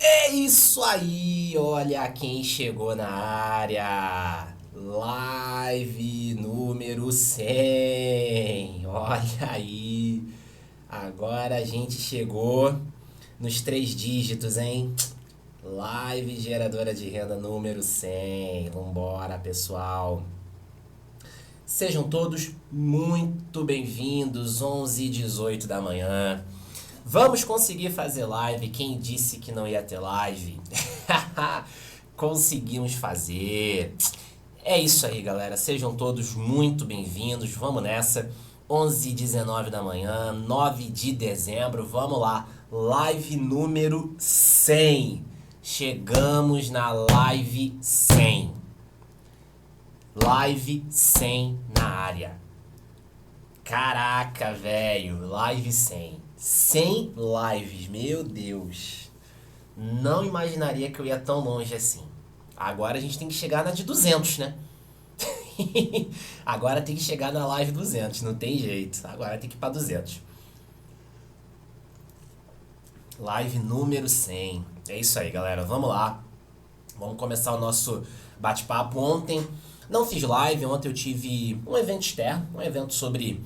É isso aí, olha quem chegou na área. Live número 100. Olha aí. Agora a gente chegou nos 3 dígitos, hein? Live geradora de renda número 100. Vambora, pessoal. Sejam todos muito bem-vindos, 11h18 da manhã. Vamos conseguir fazer live. Quem disse que não ia ter live? Conseguimos fazer. É isso aí, galera. Sejam todos muito bem-vindos. Vamos nessa. 11h19 da manhã, 9 de dezembro. Vamos lá. Live número 100. Chegamos na live 100. Live 100 na área. Caraca, velho. Live 100. 100 lives, meu Deus. Não imaginaria que eu ia tão longe assim. Agora a gente tem que chegar na de 200, né? Agora tem que chegar na live 200, não tem jeito. Agora tem que ir pra 200. Live número 100. É isso aí, galera. Vamos lá. Vamos começar o nosso bate-papo. Ontem não fiz live, ontem eu tive um evento externo, um evento sobre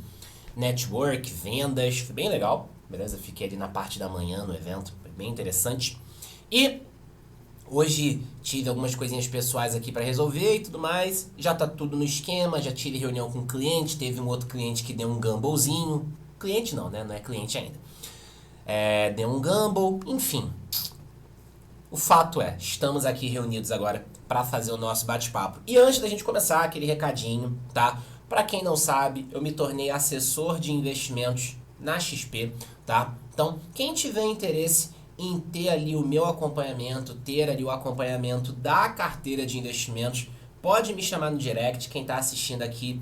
network, vendas, foi bem legal, beleza? Fiquei ali na parte da manhã no evento, foi bem interessante. E hoje tive algumas coisinhas pessoais aqui para resolver e tudo mais, já tá tudo no esquema, já tive reunião com o cliente, teve um outro cliente que deu um gamblezinho, cliente não, né? Não é cliente ainda. Deu um gamble, enfim. O fato é, estamos aqui reunidos agora para fazer o nosso bate-papo. E antes da gente começar, aquele recadinho, tá? Para quem não sabe, eu me tornei assessor de investimentos na XP, tá? Então, quem tiver interesse em ter ali o meu acompanhamento, ter ali o acompanhamento da carteira de investimentos, pode me chamar no direct. Quem está assistindo aqui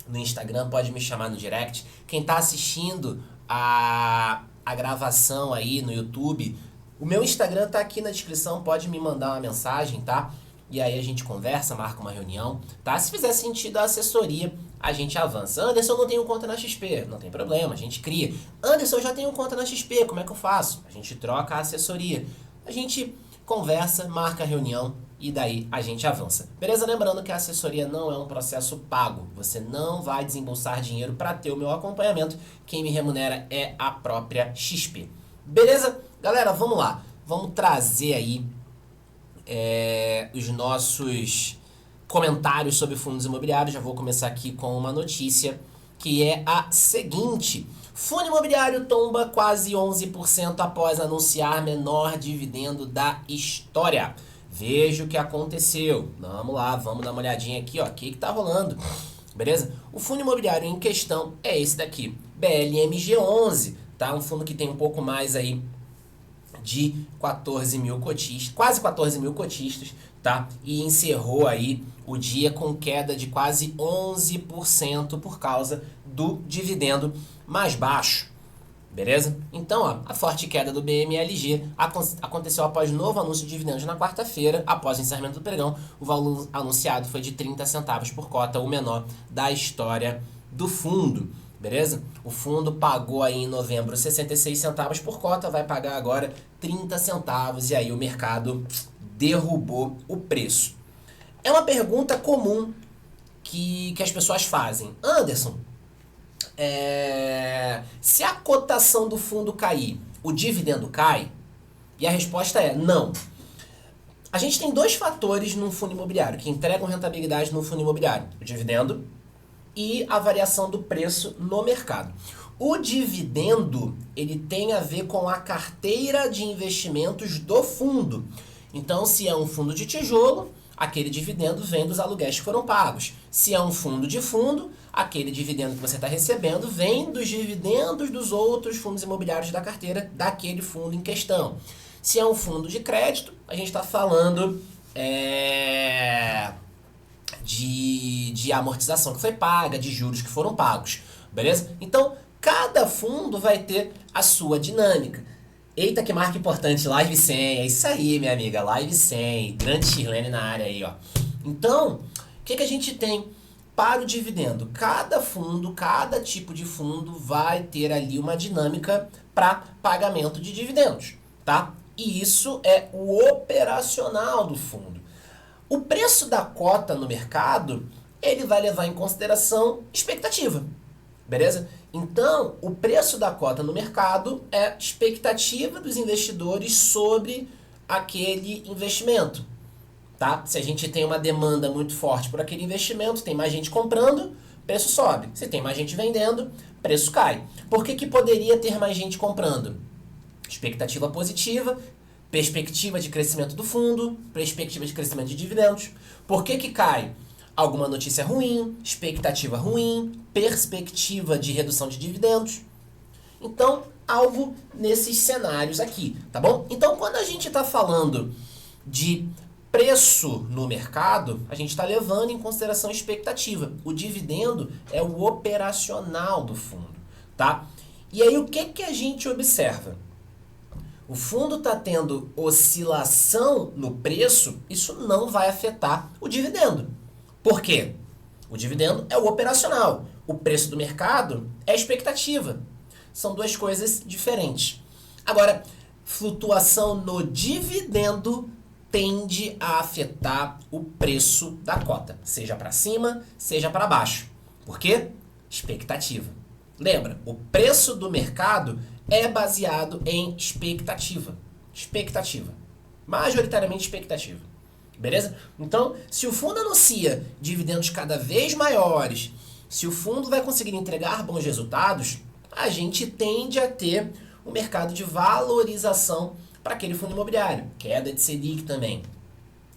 no Instagram pode me chamar no direct. Quem está assistindo a gravação aí no YouTube, o meu Instagram tá aqui na descrição, pode me mandar uma mensagem, tá? E aí a gente conversa, marca uma reunião, tá? Se fizer sentido a assessoria, a gente avança. Anderson, eu não tenho conta na XP. Não tem problema, a gente cria. Anderson, eu já tenho conta na XP, como é que eu faço? A gente troca a assessoria. A gente conversa, marca a reunião e daí a gente avança. Beleza? Lembrando que a assessoria não é um processo pago. Você não vai desembolsar dinheiro para ter o meu acompanhamento. Quem me remunera é a própria XP. Beleza? Galera, vamos lá. Vamos trazer aí os nossos comentários sobre fundos imobiliários. Já vou começar aqui com uma notícia que é a seguinte: fundo imobiliário tomba quase 11% após anunciar menor dividendo da história. Veja o que aconteceu. Vamos lá, vamos dar uma olhadinha aqui, ó. O que tá rolando? Beleza? O fundo imobiliário em questão é esse daqui, BLMG11, tá? Um fundo que tem um pouco mais aí de 14 mil cotistas, quase 14 mil cotistas, tá? E encerrou aí o dia com queda de quase 11% por causa do dividendo mais baixo. Beleza? Então, ó, a forte queda do BMLG aconteceu após novo anúncio de dividendos na quarta-feira, após o encerramento do pregão. O valor anunciado foi de 30 centavos por cota, o menor da história do fundo. Beleza? O fundo pagou aí em novembro 66 centavos por cota, vai pagar agora 30 centavos e aí o mercado derrubou o preço. É uma pergunta comum que as pessoas fazem. Anderson, se a cotação do fundo cair, o dividendo cai? E a resposta é não. A gente tem dois fatores num fundo imobiliário que entregam rentabilidade no fundo imobiliário: o dividendo e a variação do preço no mercado. O dividendo, ele tem a ver com a carteira de investimentos do fundo. Então, se é um fundo de tijolo, aquele dividendo vem dos aluguéis que foram pagos. Se é um fundo de fundo, aquele dividendo que você está recebendo vem dos dividendos dos outros fundos imobiliários da carteira daquele fundo em questão. Se é um fundo de crédito, a gente está falando de amortização que foi paga, de juros que foram pagos, beleza? Então, cada fundo vai ter a sua dinâmica. Eita, que marca importante, live 100, é isso aí, minha amiga, live 100, grande Shirlene na área aí, ó. Então, o que a gente tem para o dividendo? Cada fundo, cada tipo de fundo vai ter ali uma dinâmica para pagamento de dividendos, tá? E isso é o operacional do fundo. O preço da cota no mercado, ele vai levar em consideração expectativa, beleza? Então, o preço da cota no mercado é expectativa dos investidores sobre aquele investimento, tá? Se a gente tem uma demanda muito forte por aquele investimento, tem mais gente comprando, preço sobe. Se tem mais gente vendendo, preço cai. Por que que poderia ter mais gente comprando? Expectativa positiva, perspectiva de crescimento do fundo, perspectiva de crescimento de dividendos. Por que que cai? Alguma notícia ruim, expectativa ruim, perspectiva de redução de dividendos. Então, algo nesses cenários aqui, tá bom? Então, quando a gente está falando de preço no mercado, a gente está levando em consideração expectativa. O dividendo é o operacional do fundo, tá? E aí, o que que a gente observa? O fundo está tendo oscilação no preço, isso não vai afetar o dividendo. Por quê? O dividendo é o operacional. O preço do mercado é a expectativa. São duas coisas diferentes. Agora, flutuação no dividendo tende a afetar o preço da cota, seja para cima, seja para baixo. Por quê? Expectativa. Lembra, o preço do mercado é baseado em expectativa. Expectativa. Majoritariamente expectativa. Beleza? Então, se o fundo anuncia dividendos cada vez maiores, se o fundo vai conseguir entregar bons resultados, a gente tende a ter um mercado de valorização para aquele fundo imobiliário. Queda de Selic também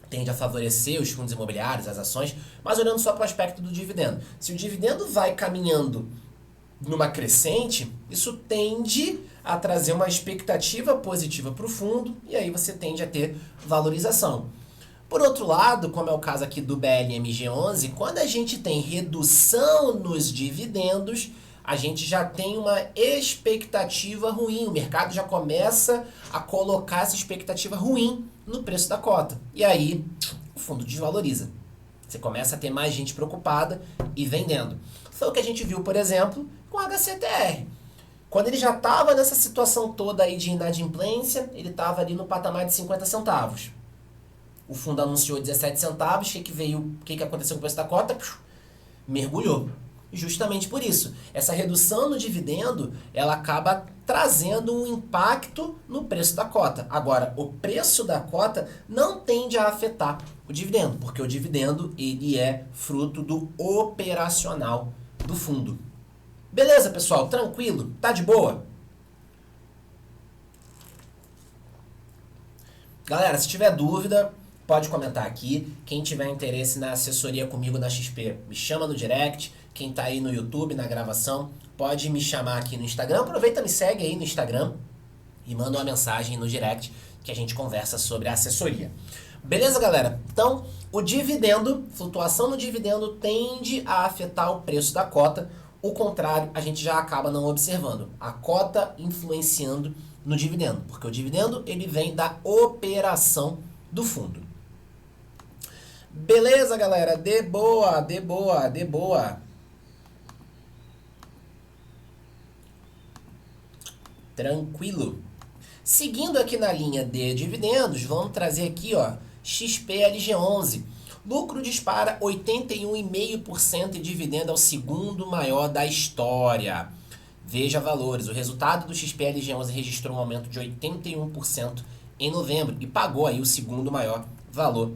tende a favorecer os fundos imobiliários, as ações, mas olhando só para o aspecto do dividendo. Se o dividendo vai caminhando numa crescente, isso tende a trazer uma expectativa positiva para o fundo e aí você tende a ter valorização. Por outro lado, como é o caso aqui do BLMG11, quando a gente tem redução nos dividendos, a gente já tem uma expectativa ruim, o mercado já começa a colocar essa expectativa ruim no preço da cota. E aí o fundo desvaloriza. Você começa a ter mais gente preocupada e vendendo. Foi o que a gente viu, por exemplo, com o HCTR. Quando ele já estava nessa situação toda aí de inadimplência, ele estava ali no patamar de 50 centavos. O fundo anunciou 17 centavos, o que aconteceu com o preço da cota? Mergulhou. Justamente por isso. Essa redução no dividendo, ela acaba trazendo um impacto no preço da cota. Agora, o preço da cota não tende a afetar o dividendo, porque o dividendo ele é fruto do operacional do fundo. Beleza, pessoal? Tranquilo? Tá de boa? Galera, se tiver dúvida, pode comentar aqui. Quem tiver interesse na assessoria comigo na XP, me chama no direct. Quem tá aí no YouTube, na gravação, pode me chamar aqui no Instagram. Aproveita, me segue aí no Instagram e manda uma mensagem no direct que a gente conversa sobre a assessoria. Beleza, galera? Então, o dividendo, flutuação no dividendo tende a afetar o preço da cota. O contrário, a gente já acaba não observando. A cota influenciando no dividendo, porque o dividendo ele vem da operação do fundo. Beleza, galera? De boa, de boa, de boa. Tranquilo. Seguindo aqui na linha de dividendos, vamos trazer aqui, ó, XPLG11. Lucro dispara 81,5% e dividendo é o segundo maior da história. Veja valores. O resultado do XPLG11 registrou um aumento de 81% em novembro e pagou aí o segundo maior valor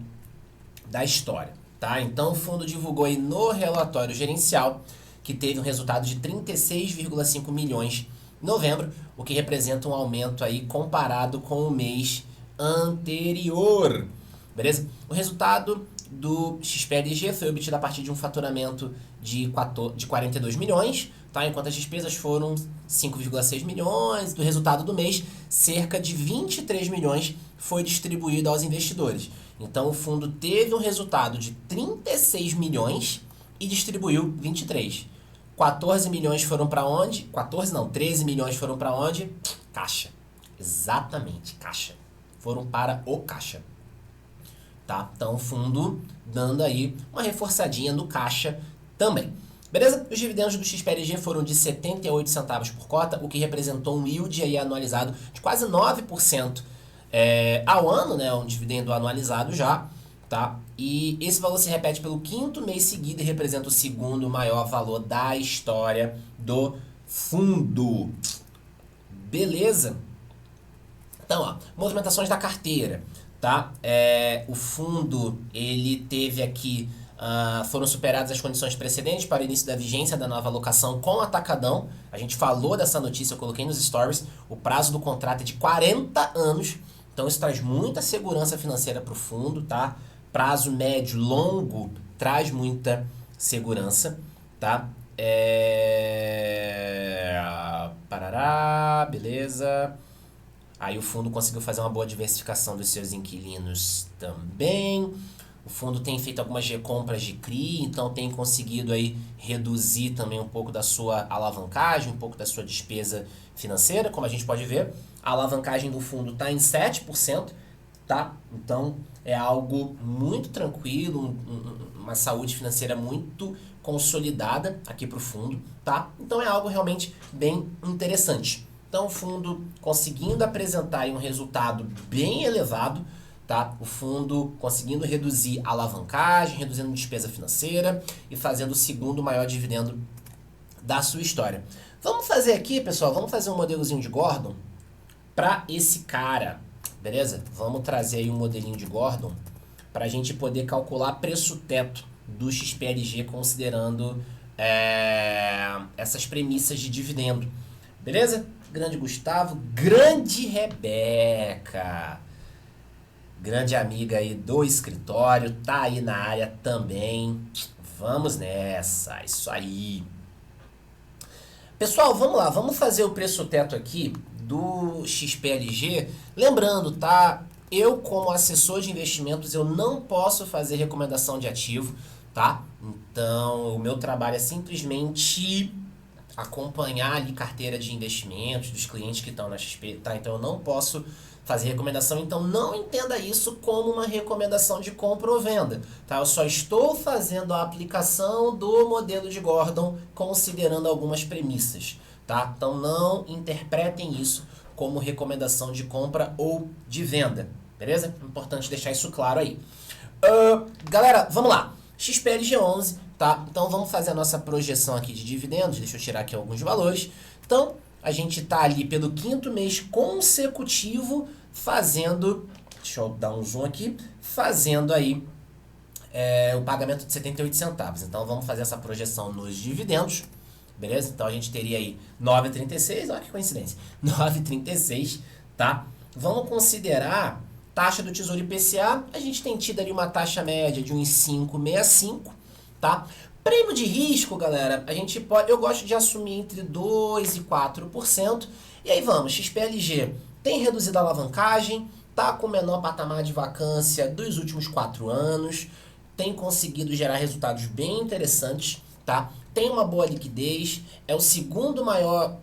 da história, tá? Então o fundo divulgou aí no relatório gerencial que teve um resultado de 36,5 milhões em novembro, o que representa um aumento aí comparado com o mês anterior, beleza? O resultado do XPLG foi obtido a partir de um faturamento de 42 milhões, tá? Enquanto as despesas foram 5,6 milhões, do resultado do mês, cerca de 23 milhões foi distribuído aos investidores. Então o fundo teve um resultado de 36 milhões e distribuiu 23. 14 milhões foram para onde? 14 não, 13 milhões foram para onde? Caixa. Exatamente, caixa. Foram para o caixa. Tá? Então o fundo dando aí uma reforçadinha no caixa também. Beleza? Os dividendos do XPLG foram de 78 centavos por cota, o que representou um yield aí anualizado de quase 9% ao ano, né, um dividendo anualizado já, tá? E esse valor se repete pelo quinto mês seguido e representa o segundo maior valor da história do fundo. Beleza? Então, ó, movimentações da carteira, tá? O fundo, ele teve aqui, foram superadas as condições precedentes para o início da vigência da nova alocação com atacadão. A gente falou dessa notícia, eu coloquei nos stories. O prazo do contrato é de 40 anos, então isso traz muita segurança financeira para o fundo, tá? Prazo médio, longo, traz muita segurança, tá? Parará, beleza. Aí o fundo conseguiu fazer uma boa diversificação dos seus inquilinos também. O fundo tem feito algumas recompras de CRI, então tem conseguido aí reduzir também um pouco da sua alavancagem, um pouco da sua despesa financeira. Como a gente pode ver, a alavancagem do fundo está em 7%, tá? Então é algo muito tranquilo, uma saúde financeira muito consolidada aqui para o fundo, tá? Então é algo realmente bem interessante. Então, o fundo conseguindo apresentar aí um resultado bem elevado, tá? O fundo conseguindo reduzir a alavancagem, reduzindo despesa financeira e fazendo o segundo maior dividendo da sua história. Vamos fazer aqui, pessoal, vamos fazer um modelozinho de Gordon para esse cara, beleza? Vamos trazer aí um modelinho de Gordon para a gente poder calcular preço-teto do XPLG considerando essas premissas de dividendo, beleza? Grande Gustavo, grande Rebeca, grande amiga aí do escritório, tá aí na área também. Vamos nessa, isso aí. Pessoal, vamos lá, vamos fazer o preço teto aqui do XPLG. Lembrando, tá? Eu, como assessor de investimentos, eu não posso fazer recomendação de ativo, tá? Então, o meu trabalho é simplesmente acompanhar ali carteira de investimentos dos clientes que estão na XP, tá? Então eu não posso fazer recomendação, então não entenda isso como uma recomendação de compra ou venda, tá? Eu só estou fazendo a aplicação do modelo de Gordon considerando algumas premissas, tá? Então não interpretem isso como recomendação de compra ou de venda, beleza? Importante deixar isso claro aí. Galera, vamos lá. XPLG11, tá? Então vamos fazer a nossa projeção aqui de dividendos. Deixa eu tirar aqui alguns valores. Então, a gente tá ali pelo quinto mês consecutivo fazendo, deixa eu dar um zoom aqui, fazendo aí o pagamento de 78 centavos. Então vamos fazer essa projeção nos dividendos, beleza? Então a gente teria aí 9,36, olha que coincidência, 9,36, tá? Vamos considerar taxa do Tesouro IPCA, a gente tem tido ali uma taxa média de uns 5,65, tá? Prêmio de risco, galera, a gente pode, eu gosto de assumir entre 2% e 4%. E aí vamos, XPLG tem reduzido a alavancagem, tá com o menor patamar de vacância dos últimos 4 anos, tem conseguido gerar resultados bem interessantes, tá? Tem uma boa liquidez, é o segundo maior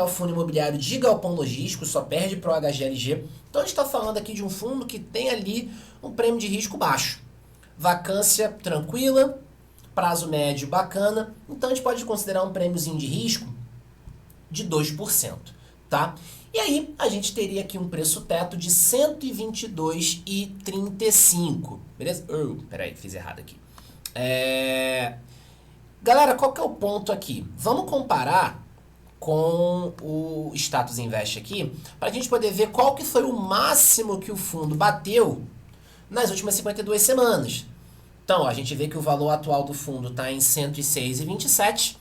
fundo imobiliário de galpão logístico, só perde para o HGLG. Então a gente está falando aqui de um fundo que tem ali um prêmio de risco baixo. Vacância tranquila, prazo médio bacana. Então a gente pode considerar um prêmiozinho de risco de 2%, tá? E aí a gente teria aqui um preço teto de R$ 122,35, beleza? Peraí, fiz errado aqui. Galera, qual que é o ponto aqui? Vamos comparar com o Status Invest aqui, para a gente poder ver qual que foi o máximo que o fundo bateu nas últimas 52 semanas. Então, ó, a gente vê que o valor atual do fundo está em 106,27,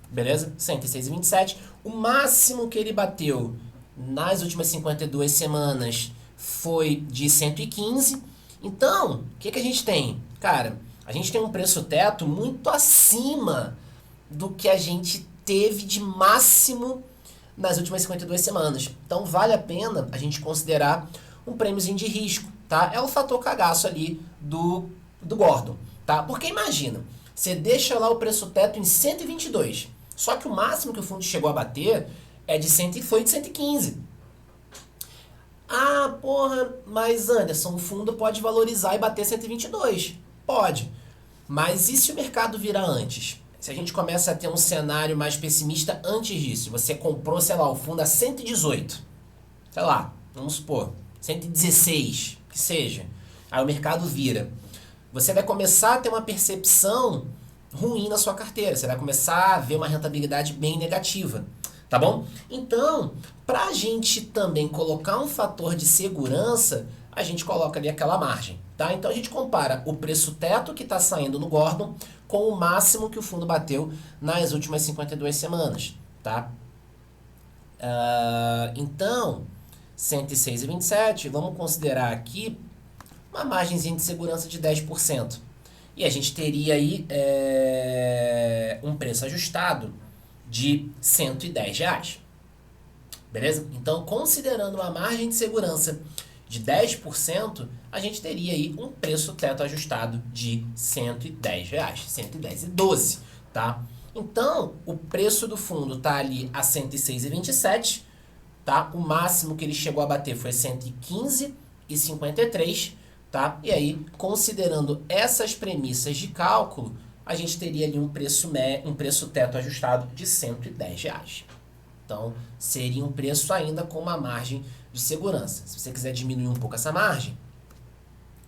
beleza? 106,27. O máximo que ele bateu nas últimas 52 semanas foi de 115. Então, o que a gente tem? Cara, a gente tem um preço teto muito acima do que a gente teve de máximo nas últimas 52 semanas. Então vale a pena a gente considerar um prêmiozinho de risco, tá? É o fator cagaço ali do Gordon, tá? Porque imagina, você deixa lá o preço teto em 122, só que o máximo que o fundo chegou a bater foi de 115. Ah, porra, mas Anderson, o fundo pode valorizar e bater 122. Pode. Mas e se o mercado virar antes? Se a gente começa a ter um cenário mais pessimista antes disso, você comprou, sei lá, o fundo a 118, sei lá, vamos supor, 116, que seja. Aí o mercado vira. Você vai começar a ter uma percepção ruim na sua carteira. Você vai começar a ver uma rentabilidade bem negativa. Tá bom? Então, para a gente também colocar um fator de segurança, a gente coloca ali aquela margem. Tá? Então a gente compara o preço teto que está saindo no Gordon com o máximo que o fundo bateu nas últimas 52 semanas. Tá? Então, 106,27, vamos considerar aqui uma margenzinha de segurança de 10%. E a gente teria aí um preço ajustado de R$ 110. Beleza? Então, considerando uma margem de segurança de 10%, a gente teria aí um preço teto ajustado de R$ 110, 110,12, tá? Então, o preço do fundo está ali a 106,27, tá? O máximo que ele chegou a bater foi 115,53, tá? E aí, considerando essas premissas de cálculo, a gente teria ali um preço teto ajustado de R$ 110. Então, seria um preço ainda com uma margem de segurança. Se você quiser diminuir um pouco essa margem,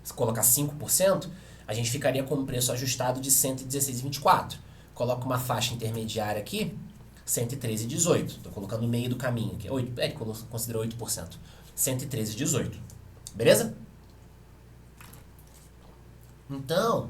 se colocar 5%, a gente ficaria com um preço ajustado de 116,24. Coloca uma faixa intermediária aqui, 113,18. Estou colocando no meio do caminho aqui. Ele considerou 8%. 113,18. Beleza? Então,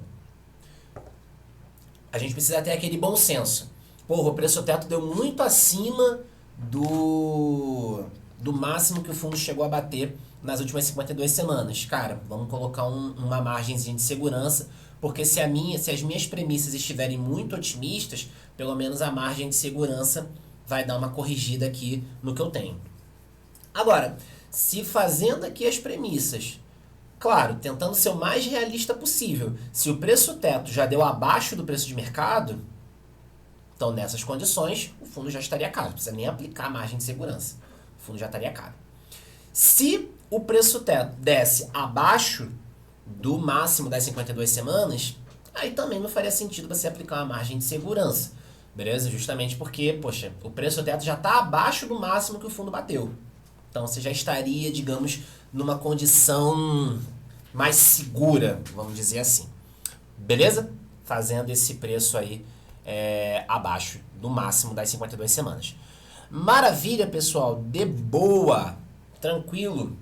a gente precisa ter aquele bom senso. Porra, o preço teto deu muito acima do máximo que o fundo chegou a bater nas últimas 52 semanas. Cara, vamos colocar uma margenzinha de segurança, porque se as minhas premissas estiverem muito otimistas, pelo menos a margem de segurança vai dar uma corrigida aqui no que eu tenho. Agora, se fazendo aqui as premissas, claro, tentando ser o mais realista possível, se o preço teto já deu abaixo do preço de mercado, então nessas condições o fundo já estaria caro, não precisa nem aplicar a margem de segurança, o fundo já estaria caro. Se o preço teto desce abaixo do máximo das 52 semanas, aí também não faria sentido você aplicar uma margem de segurança, beleza? Justamente porque, poxa, o preço teto já está abaixo do máximo que o fundo bateu. Então você já estaria, digamos, numa condição mais segura, vamos dizer assim. Beleza? Fazendo esse preço aí abaixo do máximo das 52 semanas. Maravilha, pessoal. De boa. Tranquilo.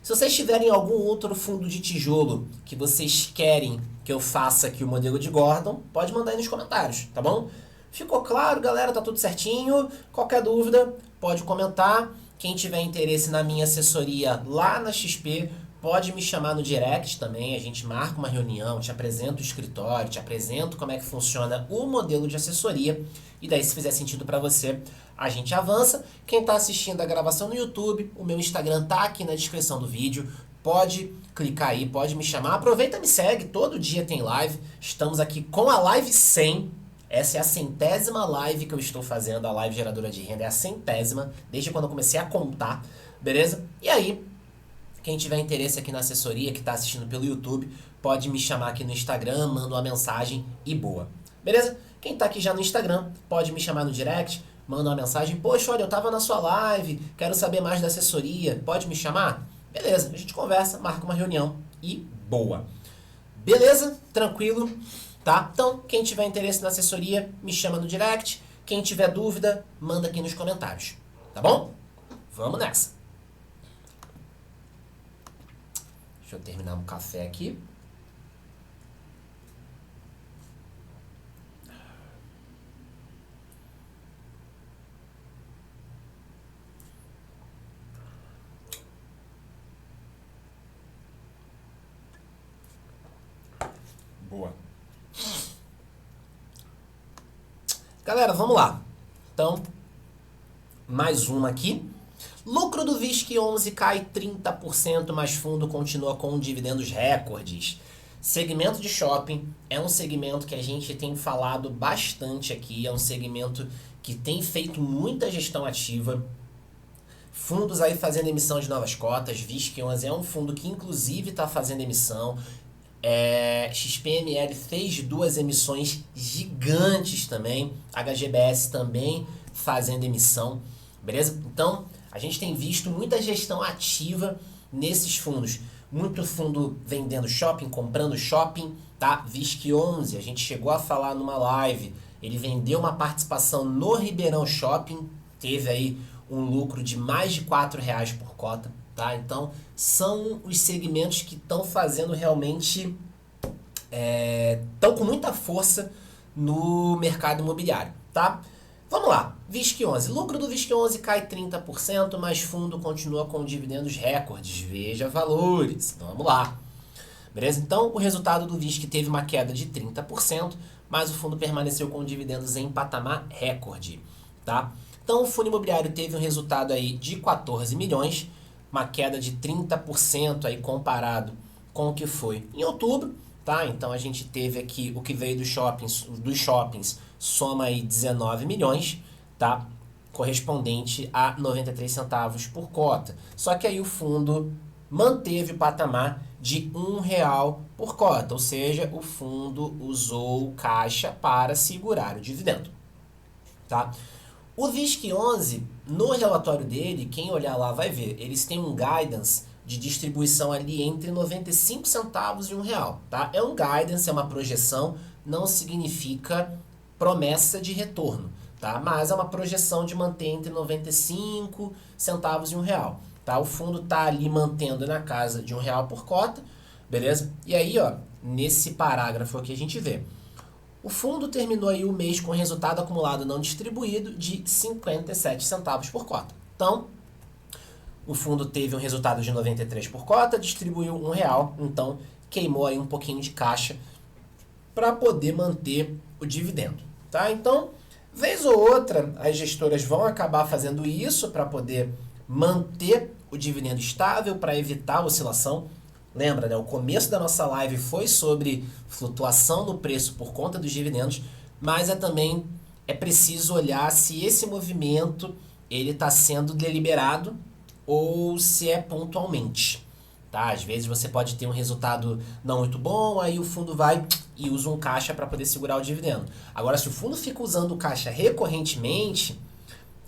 Se vocês tiverem algum outro fundo de tijolo que vocês querem que eu faça aqui o modelo de Gordon, pode mandar aí nos comentários, tá bom? Ficou claro, galera? Tá tudo certinho? Qualquer dúvida, pode comentar. Quem tiver interesse na minha assessoria lá na XP, pode me chamar no direct também. A gente marca uma reunião, te apresento o escritório, te apresento como é que funciona o modelo de assessoria. E daí, se fizer sentido para você, a gente avança. Quem está assistindo a gravação no YouTube, o meu Instagram tá aqui na descrição do vídeo. Pode clicar aí, pode me chamar. Aproveita e me segue, todo dia tem live. Estamos aqui com a live 100. Essa é a 100ª live que eu estou fazendo, a live geradora de renda é a 100ª, desde quando eu comecei a contar, beleza? E aí, quem tiver interesse aqui na assessoria, que está assistindo pelo YouTube, pode me chamar aqui no Instagram, manda uma mensagem e boa, beleza? Quem está aqui já no Instagram, pode me chamar no direct, manda uma mensagem, poxa, olha, eu estava na sua live, quero saber mais da assessoria, pode me chamar? Beleza, a gente conversa, marca uma reunião e boa. Beleza? Tranquilo? Tá? Então, quem tiver interesse na assessoria, me chama no direct. Quem tiver dúvida, manda aqui nos comentários. Tá bom? Vamos nessa. Deixa eu terminar um café aqui. Boa. Galera, vamos lá. Então, mais uma aqui. Lucro do VISC11 cai 30%, mas fundo continua com dividendos recordes. Segmento de shopping é um segmento que a gente tem falado bastante aqui, é um segmento que tem feito muita gestão ativa. Fundos aí fazendo emissão de novas cotas, VISC11 é um fundo que inclusive está fazendo emissão. XPML fez 2 emissões gigantes também, HGBS também fazendo emissão, beleza? Então, A gente tem visto muita gestão ativa nesses fundos. Muito fundo vendendo shopping, comprando shopping, tá? VISC11, a gente chegou a falar numa live, ele vendeu uma participação no Ribeirão Shopping, teve aí um lucro de mais de R$ 4 por cota, tá? Então, são os segmentos que estão fazendo realmente, estão com muita força no mercado imobiliário, tá? Vamos lá, VISC11. Lucro do VISC11 cai 30%, mas fundo continua com dividendos recordes. Veja valores. Então vamos lá. Beleza? Então o resultado do VISC teve uma queda de 30%, mas o fundo permaneceu com dividendos em patamar recorde. Tá? Então o fundo imobiliário teve um resultado aí de 14 milhões, uma queda de 30% aí comparado com o que foi em outubro. Tá? Então a gente teve aqui o que veio dos shoppings soma aí 19 milhões, tá? Correspondente a 93 centavos por cota. Só que aí o fundo manteve o patamar de R$ 1 por cota, ou seja, o fundo usou caixa para segurar o dividendo. Tá? O VISC11, no relatório dele, quem olhar lá vai ver, eles têm um guidance de distribuição ali entre 95 centavos e R$ 1. Tá? É um guidance, é uma projeção, não significa promessa de retorno, tá? Mas é uma projeção de manter entre 95 centavos e R$ 1. Tá? O fundo está ali mantendo na casa de R$ 1 por cota, beleza? E aí, ó, nesse parágrafo aqui a gente vê. O fundo terminou aí o mês com resultado acumulado não distribuído de 57 centavos por cota. Então, o fundo teve um resultado de 93 por cota, distribuiu R$ 1, então queimou aí um pouquinho de caixa para poder manter o dividendo. Tá? Então, vez ou outra, as gestoras vão acabar fazendo isso para poder manter o dividendo estável, para evitar a oscilação. Lembra, né? O começo da nossa live foi sobre flutuação no preço por conta dos dividendos, mas também é preciso olhar se esse movimento ele está sendo deliberado ou se é pontualmente. Tá? Às vezes você pode ter um resultado não muito bom, aí o fundo vai e usa um caixa para poder segurar o dividendo. Agora, se o fundo fica usando o caixa recorrentemente,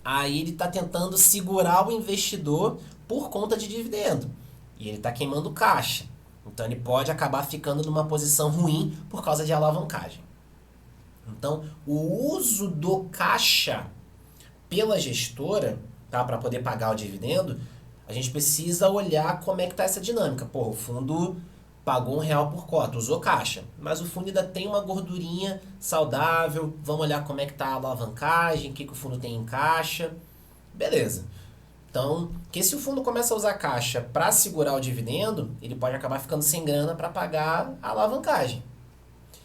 aí ele está tentando segurar o investidor por conta de dividendo. E ele está queimando caixa. Então ele pode acabar ficando numa posição ruim por causa de alavancagem. Então, o uso do caixa pela gestora, tá, para poder pagar o dividendo, a gente precisa olhar como é que está essa dinâmica. Pô, o fundo pagou R$ 1 por cota, usou caixa, mas o fundo ainda tem uma gordurinha saudável, vamos olhar como é que está a alavancagem, o que o fundo tem em caixa, beleza. Então, que se o fundo começa a usar caixa para segurar o dividendo, ele pode acabar ficando sem grana para pagar a alavancagem.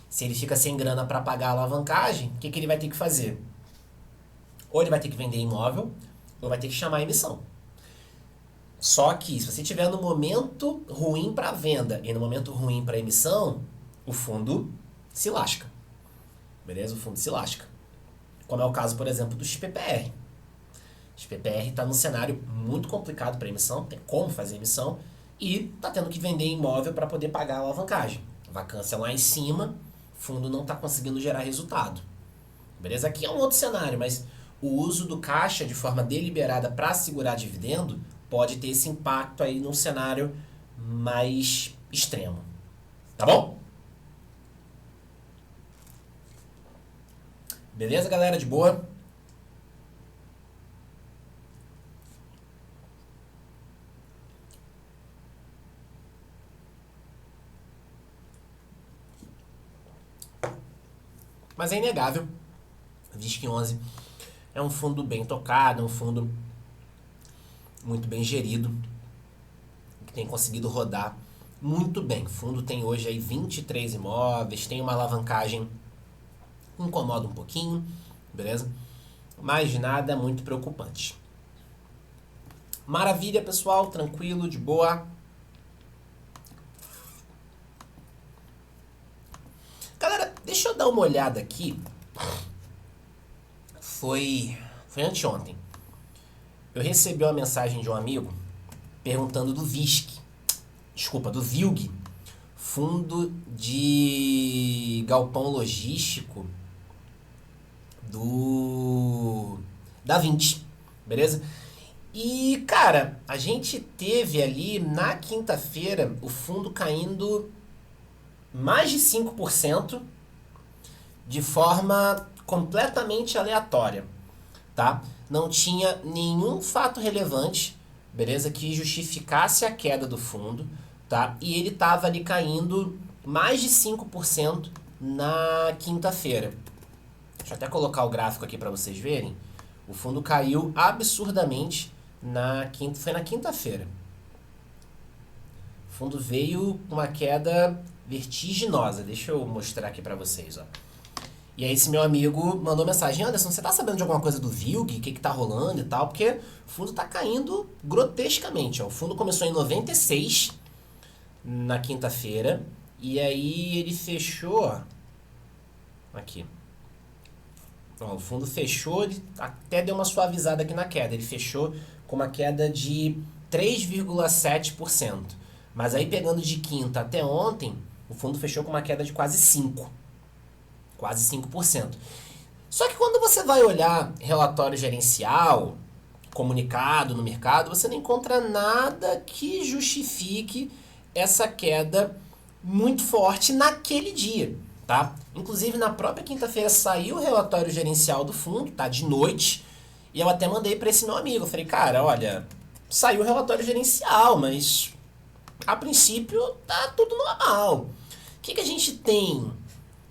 Se ele fica sem grana para pagar a alavancagem, o que ele vai ter que fazer? Ou ele vai ter que vender imóvel, ou vai ter que chamar a emissão. Só que, se você estiver no momento ruim para venda e no momento ruim para emissão, o fundo se lasca. Beleza? O fundo se lasca. Como é o caso, por exemplo, do XPPR. O XPPR está num cenário muito complicado para emissão, tem como fazer emissão, e está tendo que vender imóvel para poder pagar a alavancagem. Vacância lá em cima, o fundo não está conseguindo gerar resultado. Beleza? Aqui é um outro cenário, mas o uso do caixa de forma deliberada para segurar dividendo pode ter esse impacto aí num cenário mais extremo. Tá bom? Beleza, galera? De boa? Mas é inegável, VISC11 é um fundo bem tocado, é um fundo muito bem gerido, que tem conseguido rodar muito bem. O fundo tem hoje aí 23 imóveis, tem uma alavancagem que incomoda um pouquinho, beleza? Mas nada muito preocupante. Maravilha, pessoal, tranquilo, de boa. Galera, deixa eu dar uma olhada aqui. Foi anteontem. Eu recebi uma mensagem de um amigo perguntando do VISC. Desculpa, do VILG. Fundo de galpão logístico da 20, beleza? E, cara, a gente teve ali na quinta-feira o fundo caindo mais de 5% de forma completamente aleatória, tá? Não tinha nenhum fato relevante, beleza, que justificasse a queda do fundo, tá? E ele estava ali caindo mais de 5% na quinta-feira. Deixa eu até colocar o gráfico aqui para vocês verem. O fundo caiu absurdamente foi na quinta-feira. O fundo veio com uma queda vertiginosa. Deixa eu mostrar aqui para vocês, ó. E aí esse meu amigo mandou mensagem: Anderson, você tá sabendo de alguma coisa do VILG? O que tá rolando e tal? Porque o fundo tá caindo grotescamente, ó. O fundo começou em 96 na quinta-feira. E aí ele fechou, ó, aqui. Ó, o fundo fechou, ele até deu uma suavizada aqui na queda. Ele fechou com uma queda de 3,7%. Mas aí pegando de quinta até ontem, o fundo fechou com uma queda de quase 5%. Quase 5%. Só que quando você vai olhar relatório gerencial, comunicado no mercado, você não encontra nada que justifique essa queda muito forte naquele dia, tá? Inclusive na própria quinta-feira saiu o relatório gerencial do fundo, tá? De noite, e eu até mandei para esse meu amigo. Eu falei, cara, olha, saiu o relatório gerencial, mas a princípio tá tudo normal. O que a gente tem,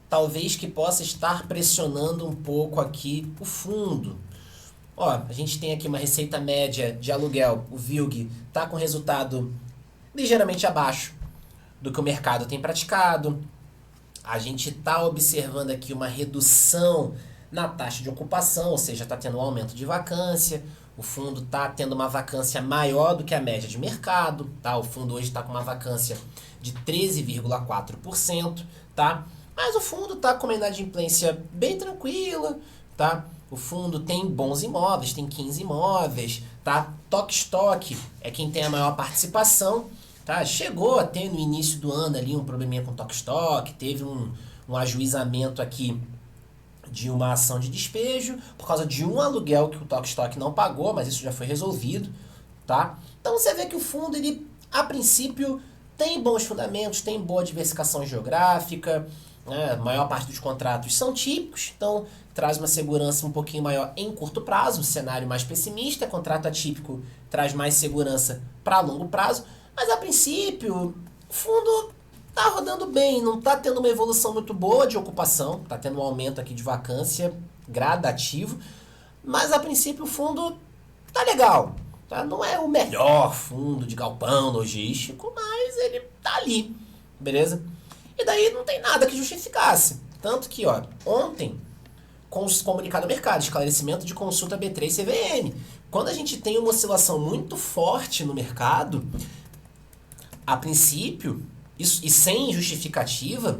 talvez, que possa estar pressionando um pouco aqui o fundo? Ó, a gente tem aqui uma receita média de aluguel, o VILG, tá com resultado ligeiramente abaixo do que o mercado tem praticado. A gente está observando aqui uma redução na taxa de ocupação, ou seja, está tendo um aumento de vacância. O fundo está tendo uma vacância maior do que a média de mercado, tá? O fundo hoje está com uma vacância de 13,4%, tá? Mas o fundo está com uma inadimplência bem tranquila, tá? O fundo tem bons imóveis, tem 15 imóveis, tá? Toque Stock é quem tem a maior participação, tá? Chegou a ter no início do ano ali um probleminha com Toque Stock, teve um ajuizamento aqui de uma ação de despejo por causa de um aluguel que o Toque Stock não pagou, mas isso já foi resolvido, tá? Então você vê que o fundo, ele, a princípio, tem bons fundamentos, tem boa diversificação geográfica, né? A maior parte dos contratos são típicos, então traz uma segurança um pouquinho maior em curto prazo, um cenário mais pessimista. Contrato atípico traz mais segurança para longo prazo, mas a princípio o fundo tá rodando bem, não tá tendo uma evolução muito boa de ocupação, tá tendo um aumento aqui de vacância gradativo, mas a princípio o fundo tá legal, tá? Não é o melhor fundo de galpão logístico, mas ele tá ali, beleza? E daí não tem nada que justificasse. Tanto que, ó, ontem, com o comunicado do mercado, esclarecimento de consulta B3 CVM. Quando a gente tem uma oscilação muito forte no mercado, a princípio, isso, e sem justificativa,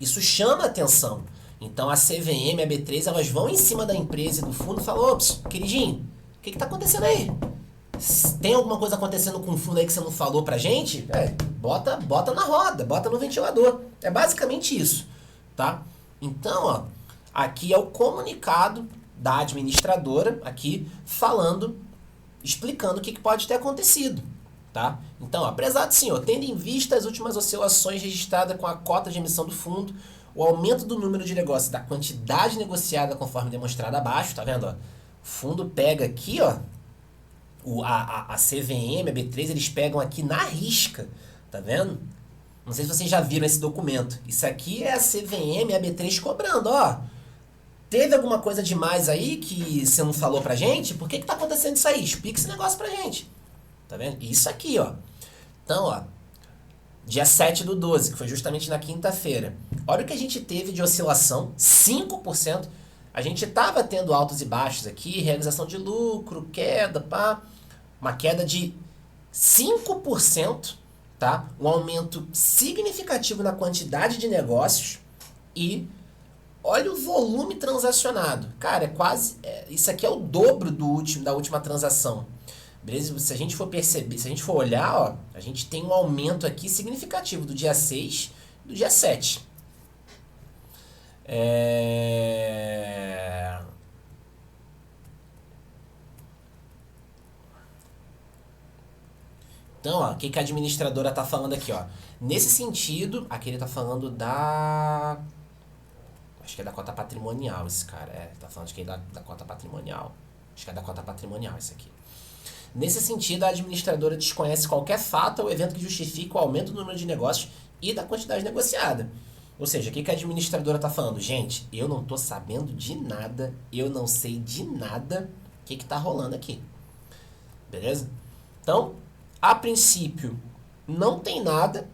isso chama atenção. Então a CVM, a B3, elas vão em cima da empresa e do fundo e falam: ops, queridinho, o que tá acontecendo aí? Tem alguma coisa acontecendo com o fundo aí que você não falou pra gente? Bota na roda, bota no ventilador. É basicamente isso, tá? Então, ó, aqui é o comunicado da administradora, aqui falando, explicando o que pode ter acontecido, tá? Então, ó, prezado senhor, tendo em vista as últimas oscilações registradas com a cota de emissão do fundo, o aumento do número de negócios, da quantidade negociada conforme demonstrado abaixo, tá vendo? Ó? O fundo pega aqui, ó, a CVM, a B3, eles pegam aqui na risca, tá vendo? Não sei se vocês já viram esse documento. Isso aqui é a CVM e a B3 cobrando, ó. Teve alguma coisa demais aí que você não falou pra gente? Por que tá acontecendo isso aí? Explica esse negócio pra gente. Tá vendo? Isso aqui, ó. Então, ó, dia 7/12, que foi justamente na quinta-feira. Olha o que a gente teve de oscilação, 5%. A gente tava tendo altos e baixos aqui, realização de lucro, queda, pá. Uma queda de 5%, tá? Um aumento significativo na quantidade de negócios e olha o volume transacionado. Cara, é quase... isso aqui é o dobro da última transação. Beleza? Se a gente for perceber, se a gente for olhar, ó, a gente tem um aumento aqui significativo do dia 6 e do dia 7. Então, ó, o que a administradora tá falando aqui, ó? Nesse sentido, aqui ele tá falando da... Acho que é da cota patrimonial esse cara. Tá falando de que é da cota patrimonial. Acho que é da cota patrimonial esse aqui. Nesse sentido, a administradora desconhece qualquer fato ou evento que justifique o aumento do número de negócios e da quantidade negociada. Ou seja, o que a administradora está falando? Gente, eu não estou sabendo de nada, eu não sei de nada o que está rolando aqui. Beleza? Então, a princípio, não tem nada,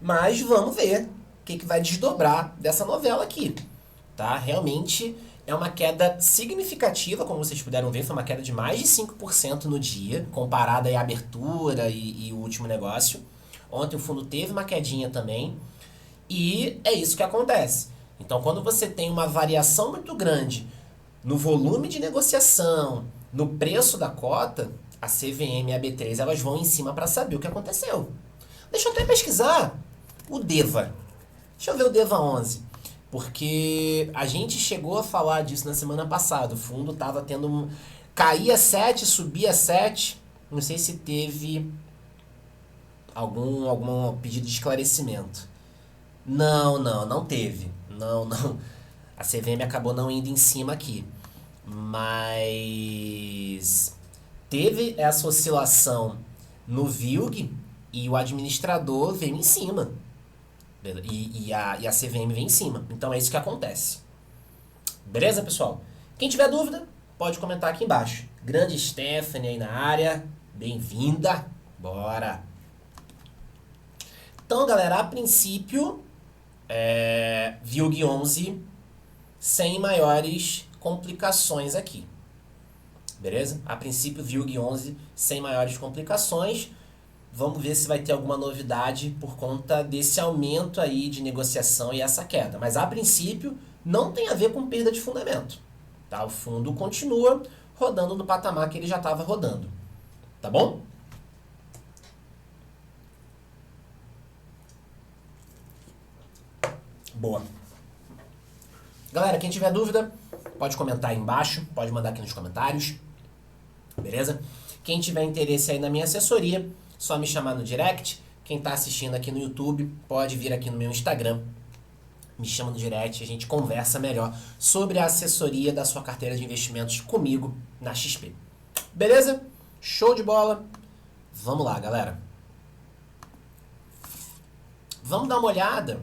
mas vamos ver o que vai desdobrar dessa novela aqui. Tá? Realmente é uma queda significativa, como vocês puderam ver, foi uma queda de mais de 5% no dia, comparada à abertura e o último negócio. Ontem o fundo teve uma quedinha também, e é isso que acontece. Então, quando você tem uma variação muito grande no volume de negociação, no preço da cota, a CVM e a B3 elas vão em cima para saber o que aconteceu. Deixa eu até pesquisar o DEVA. Deixa eu ver o DEVA 11. Porque a gente chegou a falar disso na semana passada. O fundo estava tendo... Caía 7, subia 7. Não sei se teve algum pedido de esclarecimento. Não teve. Não. A CVM acabou não indo em cima aqui. Mas teve essa oscilação no VILG e o administrador veio em cima. E a CVM vem em cima. Então é isso que acontece. Beleza, pessoal? Quem tiver dúvida, pode comentar aqui embaixo. Grande Stephanie aí na área. Bem-vinda. Bora. Então, galera, a princípio, VILG 11 sem maiores complicações aqui. Beleza? A princípio, VILG 11 sem maiores complicações. Vamos ver se vai ter alguma novidade por conta desse aumento aí de negociação e essa queda. Mas, a princípio, não tem a ver com perda de fundamento. Tá? O fundo continua rodando no patamar que ele já estava rodando. Tá bom? Boa. Galera, quem tiver dúvida, pode comentar aí embaixo, pode mandar aqui nos comentários. Beleza? Quem tiver interesse aí na minha assessoria, só me chamar no direct. Quem tá assistindo aqui no YouTube, pode vir aqui no meu Instagram. Me chama no direct, a gente conversa melhor sobre a assessoria da sua carteira de investimentos comigo na XP. Beleza? Show de bola. Vamos lá, galera. Vamos dar uma olhada.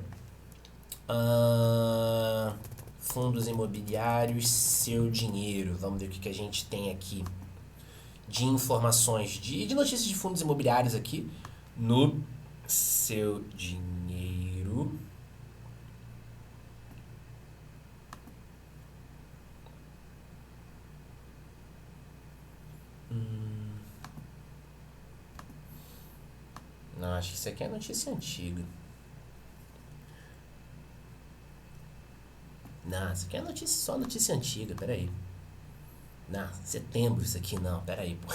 Fundos imobiliários, seu dinheiro. Vamos ver o que a gente tem aqui de informações, de notícias de fundos imobiliários aqui no seu dinheiro. Não, acho que isso aqui é notícia antiga. Não, isso aqui é só notícia antiga, peraí. Não, setembro isso aqui não, peraí, pô.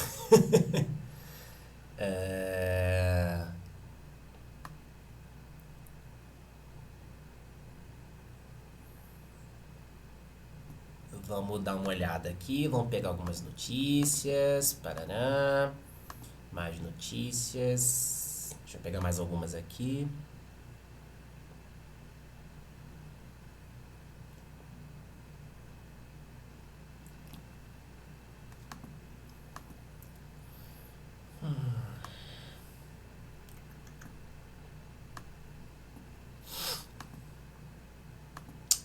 Vamos dar uma olhada aqui, vamos pegar algumas notícias. Paraná. Mais notícias. Deixa eu pegar mais algumas aqui.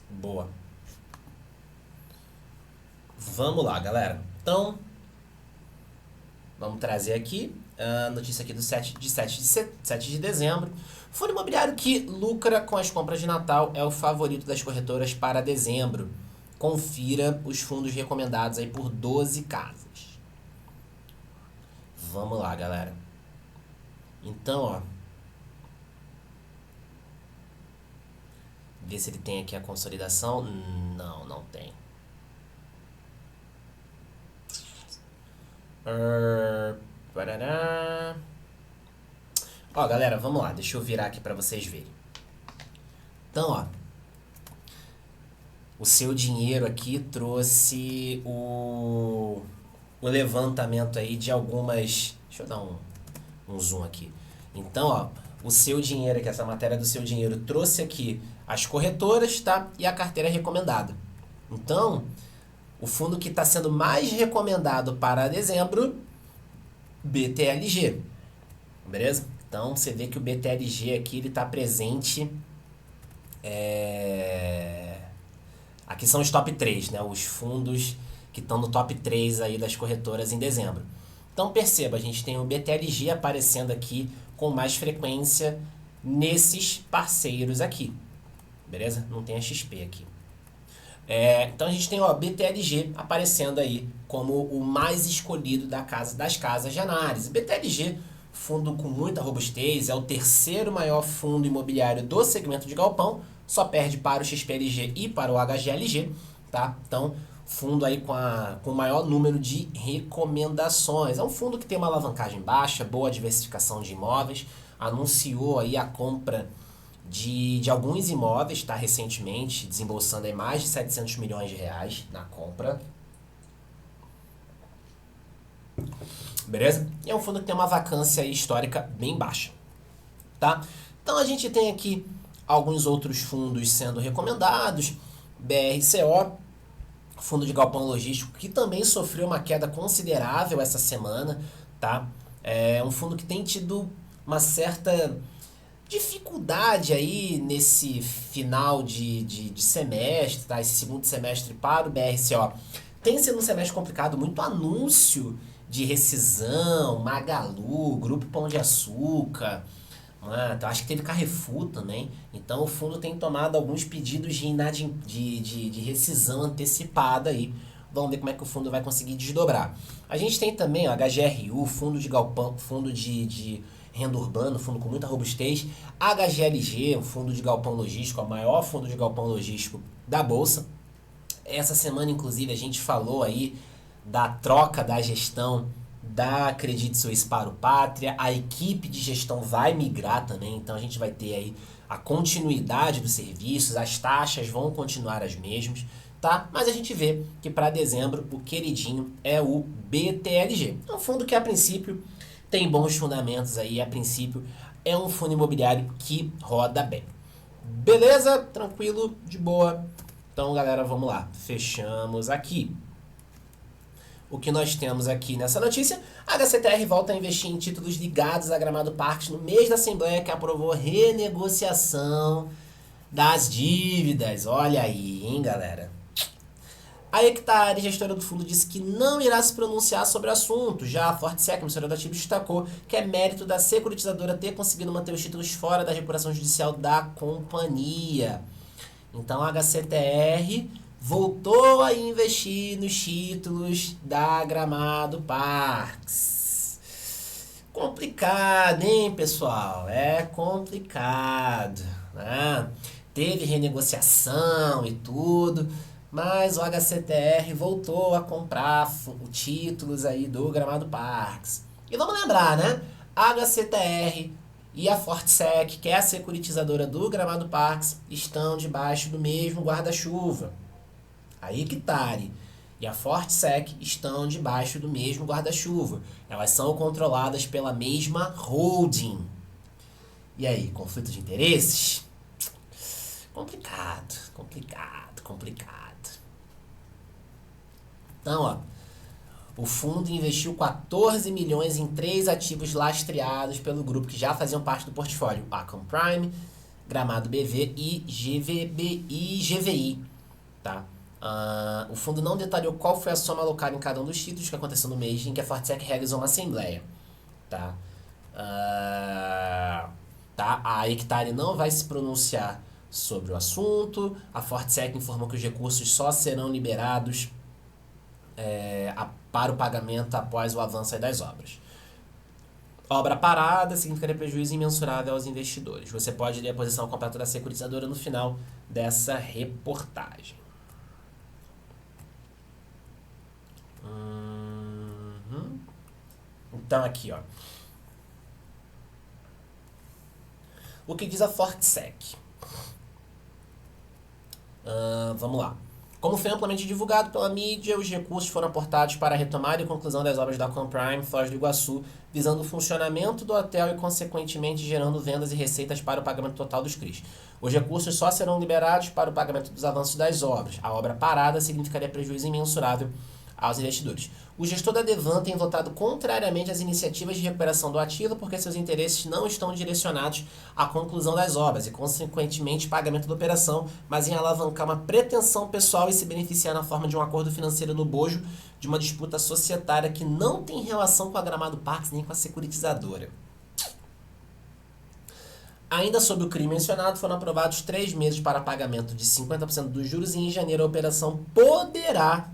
Boa. Vamos lá, galera. Então, vamos trazer aqui a notícia aqui do 7 de dezembro. Fundo imobiliário que lucra com as compras de Natal é o favorito das corretoras para dezembro. Confira os fundos recomendados aí por 12 casas. Vamos lá, galera. Então, ó. Ver se ele tem aqui a consolidação. Não tem. Parará. Ó, galera, vamos lá. Deixa eu virar aqui para vocês verem. Então, ó. O seu dinheiro aqui trouxe o levantamento aí de algumas... Deixa eu dar um um zoom aqui. Então, ó, o seu dinheiro aqui, essa matéria do seu dinheiro trouxe aqui as corretoras, tá? E a carteira recomendada. Então, o fundo que está sendo mais recomendado para dezembro, BTLG. Beleza? Então, você vê que o BTLG aqui, ele está presente. Aqui são os top 3, né? Os fundos que estão no top 3 aí das corretoras em dezembro. Então, perceba, a gente tem o BTLG aparecendo aqui com mais frequência nesses parceiros aqui. Beleza? Não tem a XP aqui. Então a gente tem o BTLG aparecendo aí como o mais escolhido das casas de análise. BTLG, fundo com muita robustez, é o terceiro maior fundo imobiliário do segmento de galpão, só perde para o XPLG e para o HGLG, tá? Então, fundo aí com o maior número de recomendações. É um fundo que tem uma alavancagem baixa, boa diversificação de imóveis, anunciou aí a compra de alguns imóveis, tá, recentemente, desembolsando aí mais de 700 milhões de reais na compra. Beleza? E é um fundo que tem uma vacância histórica bem baixa, tá? Então a gente tem aqui alguns outros fundos sendo recomendados. BRCO, fundo de galpão logístico, que também sofreu uma queda considerável essa semana, tá? É um fundo que tem tido uma certa dificuldade aí nesse final de semestre, tá? Esse segundo semestre para o BRCO tem sido um semestre complicado, muito anúncio de rescisão, Magalu, Grupo Pão de Açúcar, então, acho que teve Carrefour também. Então o fundo tem tomado alguns pedidos de rescisão antecipada aí. Vamos ver como é que o fundo vai conseguir desdobrar. A gente tem também o HGRU, fundo de galpão, fundo de renda urbana, fundo com muita robustez. HGLG, um fundo de galpão logístico, o maior fundo de galpão logístico da Bolsa. Essa semana, inclusive, a gente falou aí da troca da gestão da Credit Suisse para o Pátria. A equipe de gestão vai migrar também, então a gente vai ter aí a continuidade dos serviços, as taxas vão continuar as mesmas, tá? Mas a gente vê que para dezembro o queridinho é o BTLG. É um fundo que a princípio tem bons fundamentos aí, a princípio é um fundo imobiliário que roda bem. Beleza? Tranquilo? De boa? Então, galera, vamos lá. Fechamos aqui. O que nós temos aqui nessa notícia, a HCTR volta a investir em títulos ligados a Gramado Parques no mês da Assembleia, que aprovou renegociação das dívidas. Olha aí, hein, galera. A Hectare, gestora do fundo, disse que não irá se pronunciar sobre o assunto. Já a Fortsec, emissora da ativos, destacou que é mérito da securitizadora ter conseguido manter os títulos fora da recuperação judicial da companhia. Então a HCTR voltou a investir nos títulos da Gramado Parques. Complicado, hein, pessoal? É complicado, né? Teve renegociação e tudo, mas o HCTR voltou a comprar títulos aí do Gramado Parques. E vamos lembrar, né? A HCTR e a Fortsec, que é a securitizadora do Gramado Parques, estão debaixo do mesmo guarda-chuva. A Hectare e a Fortsec estão debaixo do mesmo guarda-chuva. Elas são controladas pela mesma holding. E aí, conflito de interesses? Complicado, complicado, complicado. Então, ó, o fundo investiu 14 milhões em 3 ativos lastreados pelo grupo que já faziam parte do portfólio. Acom Prime, Gramado BV e GVI. Tá? O fundo não detalhou qual foi a soma alocada em cada um dos títulos que aconteceu no mês em que a Fortsec realizou uma assembleia. Tá? A Hectare não vai se pronunciar sobre o assunto. A Fortsec informou que os recursos só serão liberados para o pagamento após o avanço das obras. Obra parada significaria prejuízo imensurável aos investidores. Você pode ler a posição completa da securitizadora no final dessa reportagem. Então aqui, ó. O que diz a Fortsec? Vamos lá. Como foi amplamente divulgado pela mídia, os recursos foram aportados para a retomada e conclusão das obras da Comprime Foz do Iguaçu, visando o funcionamento do hotel e, consequentemente, gerando vendas e receitas para o pagamento total dos CRIs. Os recursos só serão liberados para o pagamento dos avanços das obras. A obra parada significaria prejuízo imensurável aos investidores. O gestor da Devan tem votado contrariamente às iniciativas de recuperação do ativo porque seus interesses não estão direcionados à conclusão das obras e, consequentemente, pagamento da operação, mas em alavancar uma pretensão pessoal e se beneficiar na forma de um acordo financeiro no bojo de uma disputa societária que não tem relação com a Gramado Parques nem com a securitizadora. Ainda sobre o crime mencionado, foram aprovados 3 meses para pagamento de 50% dos juros e em janeiro a operação poderá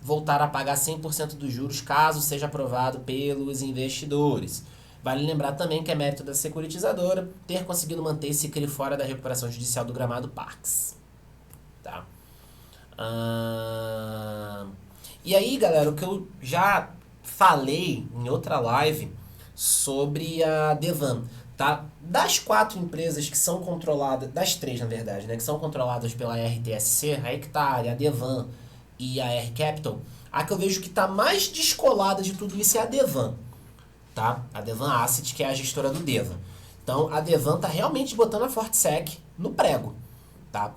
voltar a pagar 100% dos juros caso seja aprovado pelos investidores. Vale lembrar também que é mérito da securitizadora ter conseguido manter esse CRI fora da recuperação judicial do Gramado Parques. Tá? E aí, galera, o que eu já falei em outra live sobre a Devan, tá? Das 4 empresas que são controladas, das 3 na verdade, né, que são controladas pela RTSC, a Hectare, a Devan e a R Capital, a que eu vejo que está mais descolada de tudo isso é a Devan, tá? A Devan Asset, que é a gestora do Devan. Então, a Devan está realmente botando a Fortsec no prego, tá?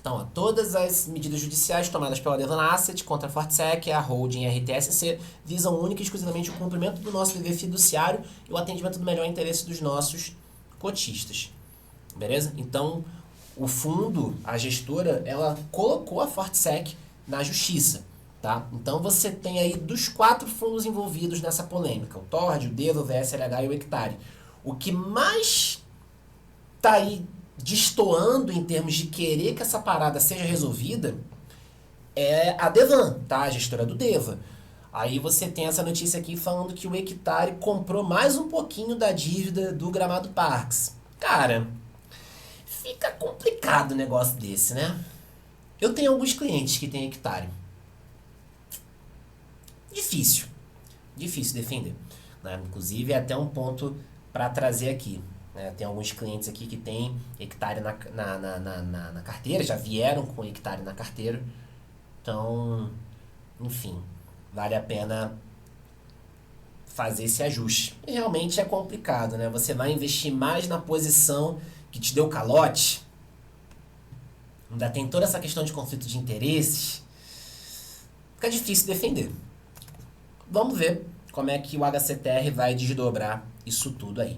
Então, ó, todas as medidas judiciais tomadas pela Devan Asset contra a Fortsec, a holding RTSC, visam única e exclusivamente o cumprimento do nosso dever fiduciário e o atendimento do melhor interesse dos nossos cotistas. Beleza? Então, o fundo, a gestora, ela colocou a Fortsec na justiça, tá? Então, você tem aí dos 4 fundos envolvidos nessa polêmica, o Tord, o Devan, o VSLH e o Hectare. O que mais tá aí destoando em termos de querer que essa parada seja resolvida é a Devan, tá? A gestora do Devan. Aí você tem essa notícia aqui falando que o Hectare comprou mais um pouquinho da dívida do Gramado Parques. Cara, fica complicado um negócio desse, né? Eu tenho alguns clientes que têm Hectare. Difícil defender, né? Inclusive é até um ponto para trazer aqui. Tem alguns clientes aqui que têm Hectare na carteira, já vieram com Hectare na carteira. Então, enfim, vale a pena fazer esse ajuste. E realmente é complicado, né? Você vai investir mais na posição que te deu calote. Ainda tem toda essa questão de conflito de interesses. Fica difícil defender. Vamos ver como é que o HCTR vai desdobrar isso tudo aí.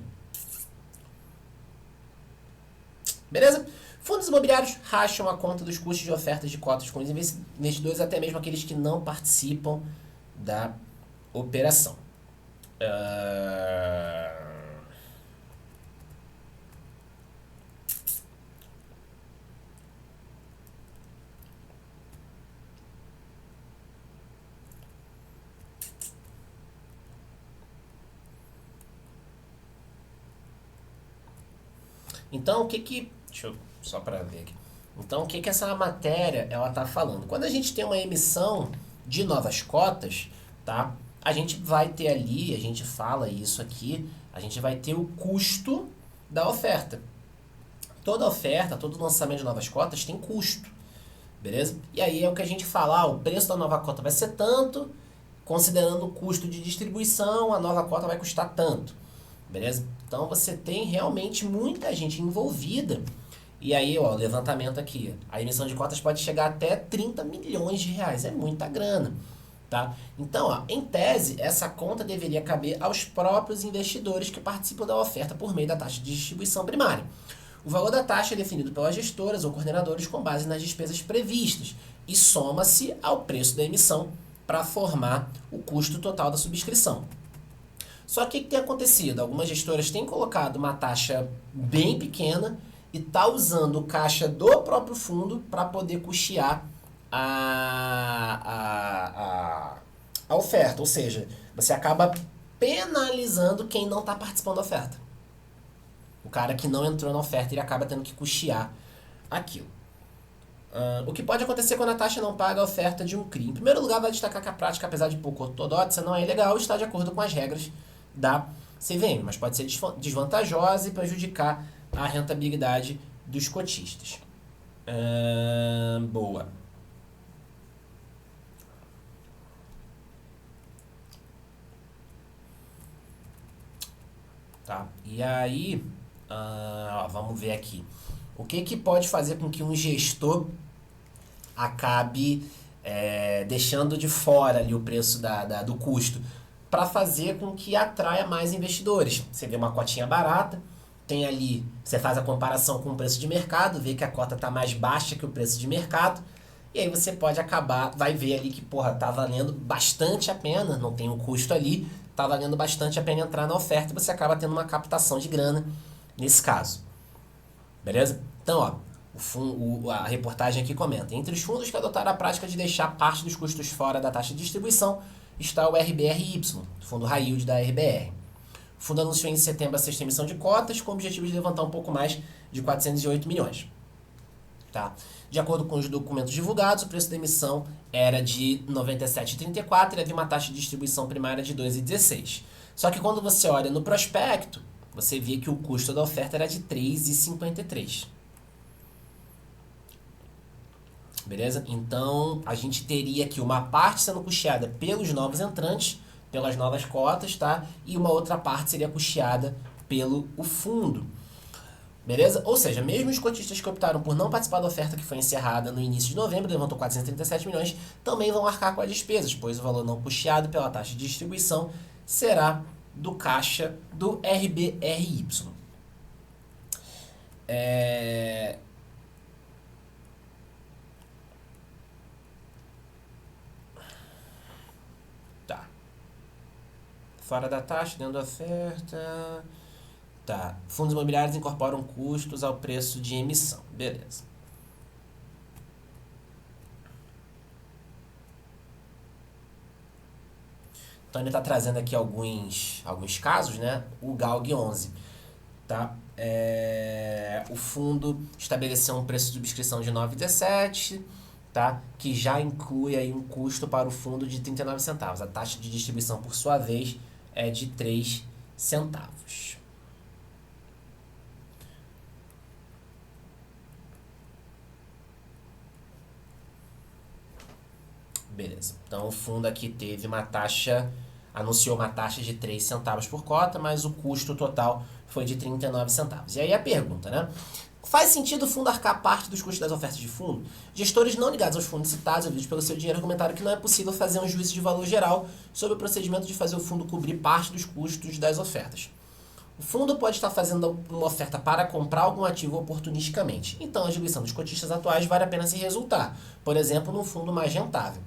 Beleza? Fundos imobiliários racham a conta dos custos de ofertas de cotas com os investidores, até mesmo aqueles que não participam da operação. Então, o que deixa eu só para ver aqui. Então, o que essa matéria ela tá falando? Quando a gente tem uma emissão de novas cotas, tá? A gente vai ter ali, a gente fala isso aqui, a gente vai ter o custo da oferta. Toda oferta, todo lançamento de novas cotas tem custo, beleza? E aí é o que a gente fala, o preço da nova cota vai ser tanto, considerando o custo de distribuição, a nova cota vai custar tanto, beleza? Então você tem realmente muita gente envolvida. E aí, ó, levantamento aqui. A emissão de cotas pode chegar até 30 milhões de reais. É muita grana, tá? Então, ó, em tese, essa conta deveria caber aos próprios investidores que participam da oferta por meio da taxa de distribuição primária. O valor da taxa é definido pelas gestoras ou coordenadores com base nas despesas previstas e soma-se ao preço da emissão para formar o custo total da subscrição. Só que o que tem acontecido? Algumas gestoras têm colocado uma taxa bem pequena e tá usando o caixa do próprio fundo para poder custear a oferta. Ou seja, você acaba penalizando quem não está participando da oferta. O cara que não entrou na oferta, ele acaba tendo que custear aquilo. O que pode acontecer quando a taxa não paga a oferta de um CRI? Em primeiro lugar, vai destacar que a prática, apesar de pouco ortodoxa, não é ilegal e está de acordo com as regras da CVM, mas pode ser desvantajosa e prejudicar a rentabilidade dos cotistas. Boa. Tá? E aí, vamos ver aqui. O que que pode fazer com que um gestor acabe deixando de fora ali o preço do custo? Para fazer com que atraia mais investidores. Você vê uma cotinha barata, tem ali, você faz a comparação com o preço de mercado, vê que a cota está mais baixa que o preço de mercado, e aí você pode acabar, vai ver ali que, porra, tá valendo bastante a pena, não tem um custo ali, tá valendo bastante a pena entrar na oferta e você acaba tendo uma captação de grana nesse caso. Beleza? Então, ó, a reportagem aqui comenta: entre os fundos que adotaram a prática de deixar parte dos custos fora da taxa de distribuição está o RBRY, fundo high yield da RBR. O fundo anunciou em setembro a sexta emissão de cotas com o objetivo de levantar um pouco mais de 408 milhões. Tá? De acordo com os documentos divulgados, o preço da emissão era de R$ 97,34 e havia uma taxa de distribuição primária de 2,16. Só que quando você olha no prospecto, você vê que o custo da oferta era de 3,53. Beleza? Então, a gente teria aqui uma parte sendo custeada pelos novos entrantes, pelas novas cotas, tá? E uma outra parte seria custeada pelo o fundo. Beleza? Ou seja, mesmo os cotistas que optaram por não participar da oferta que foi encerrada no início de novembro, levantou 437 milhões, também vão arcar com as despesas, pois o valor não custeado pela taxa de distribuição será do caixa do RBRY. Tá. Fora da taxa, dentro da oferta. Tá. Fundos imobiliários incorporam custos ao preço de emissão. Beleza. Então ele está trazendo aqui alguns casos, né? O GALG 11. Tá? O fundo estabeleceu um preço de subscrição de 9,17, tá? Que já inclui aí um custo para o fundo de 39 centavos. A taxa de distribuição, por sua vez, é de 3 centavos. Beleza. Então o fundo aqui teve uma taxa, anunciou uma taxa de 3 centavos por cota, mas o custo total foi de 39 centavos. E aí a pergunta, né? Faz sentido o fundo arcar parte dos custos das ofertas de fundo? Gestores não ligados aos fundos citados, ouvidos pelo seu dinheiro, argumentaram que não é possível fazer um juízo de valor geral sobre o procedimento de fazer o fundo cobrir parte dos custos das ofertas. O fundo pode estar fazendo uma oferta para comprar algum ativo oportunisticamente. Então, a diluição dos cotistas atuais vale a pena se resultar, por exemplo, num fundo mais rentável.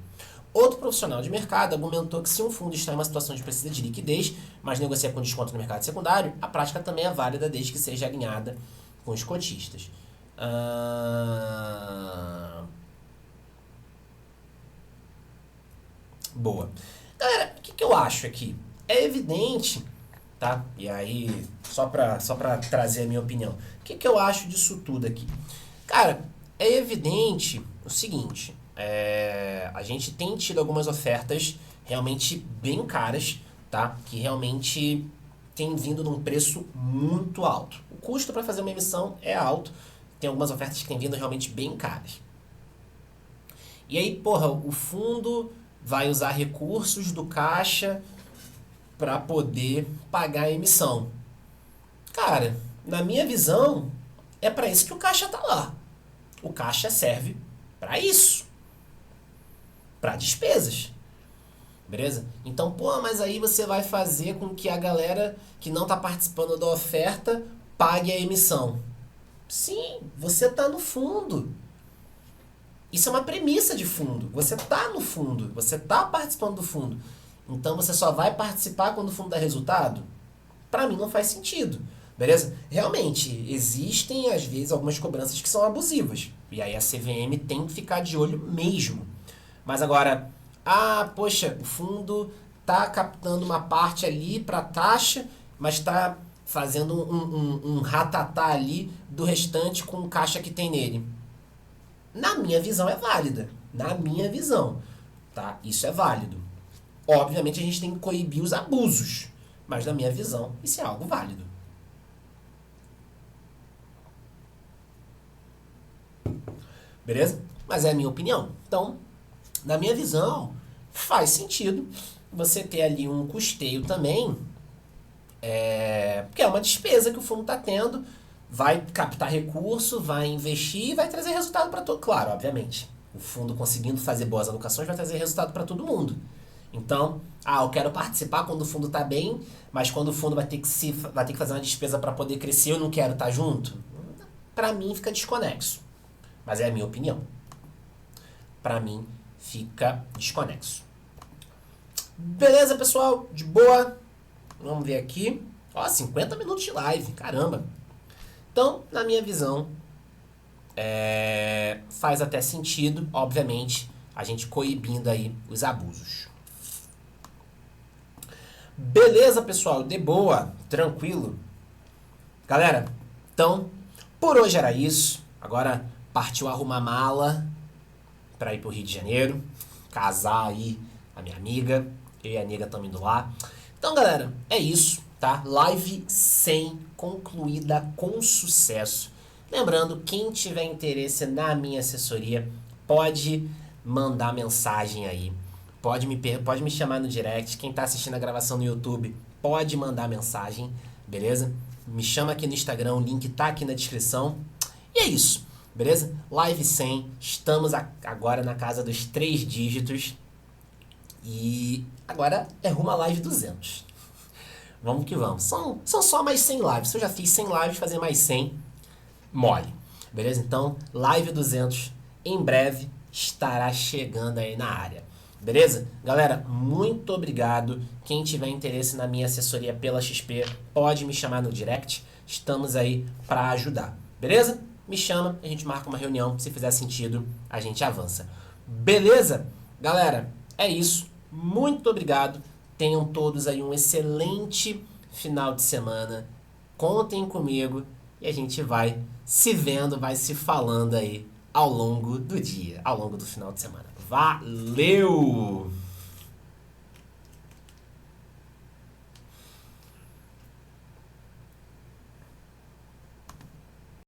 Outro profissional de mercado argumentou que se um fundo está em uma situação de precisa de liquidez, mas negocia com desconto no mercado secundário, a prática também é válida desde que seja alinhada com os cotistas. Boa. Galera, o que eu acho aqui? É evidente, tá? E aí, só pra trazer a minha opinião. O que eu acho disso tudo aqui? Cara, é evidente o seguinte: a gente tem tido algumas ofertas realmente bem caras, tá? Que realmente tem vindo num preço muito alto. O custo para fazer uma emissão é alto. Tem algumas ofertas que têm vindo realmente bem caras. E aí, porra, o fundo vai usar recursos do caixa para poder pagar a emissão. Cara, na minha visão, é para isso que o caixa tá lá. O caixa serve para isso. Para despesas. Beleza? Então, pô, mas aí você vai fazer com que a galera que não tá participando da oferta pague a emissão. Sim, você tá no fundo. Isso é uma premissa de fundo. Você tá no fundo, você tá participando do fundo. Então você só vai participar quando o fundo dá resultado? Pra mim não faz sentido. Beleza? Realmente, existem às vezes algumas cobranças que são abusivas. E aí a CVM tem que ficar de olho mesmo. Mas agora, poxa, o fundo tá captando uma parte ali para taxa, mas está fazendo um ratatá ali do restante com o caixa que tem nele. Na minha visão é válida. Na minha visão, tá? Isso é válido. Obviamente a gente tem que coibir os abusos, mas na minha visão isso é algo válido. beleza? Mas é a minha opinião. Então, na minha visão, faz sentido você ter ali um custeio também, porque é uma despesa que o fundo está tendo, vai captar recurso, vai investir e vai trazer resultado para todo. Claro, obviamente, o fundo conseguindo fazer boas alocações vai trazer resultado para todo mundo. Então, eu quero participar quando o fundo está bem, mas quando o fundo vai ter que fazer uma despesa para poder crescer, eu não quero estar junto. Para mim fica desconexo. Mas é a minha opinião. Para mim fica desconexo. Beleza, pessoal? De boa? Vamos ver aqui. 50 minutos de live. Caramba. Então, na minha visão, faz até sentido, obviamente, a gente coibindo aí os abusos. Beleza, pessoal? De boa? Tranquilo? Galera, então, por hoje era isso. Agora partiu arrumar mala para ir pro Rio de Janeiro, casar aí a minha amiga, eu e a nega estamos indo lá. Então, galera, é isso, tá? Live 100 concluída com sucesso. Lembrando, quem tiver interesse na minha assessoria, pode mandar mensagem aí. Pode me chamar no direct. Quem tá assistindo a gravação no YouTube, pode mandar mensagem, beleza? Me chama aqui no Instagram, o link tá aqui na descrição. E é isso, beleza? Live 100, estamos agora na casa dos 3 dígitos. E agora é rumo a live 200. Vamos que vamos. São só mais 100 lives. Se eu já fiz 100 lives, fazer mais 100, mole. Beleza? Então, live 200 em breve estará chegando aí na área. Beleza? Galera, muito obrigado. Quem tiver interesse na minha assessoria pela XP, pode me chamar no direct. Estamos aí para ajudar. Beleza? Me chama, a gente marca uma reunião. Se fizer sentido, a gente avança. Beleza? Galera, é isso. Muito obrigado. Tenham todos aí um excelente final de semana. Contem comigo e a gente vai se vendo, vai se falando aí ao longo do dia, ao longo do final de semana. Valeu!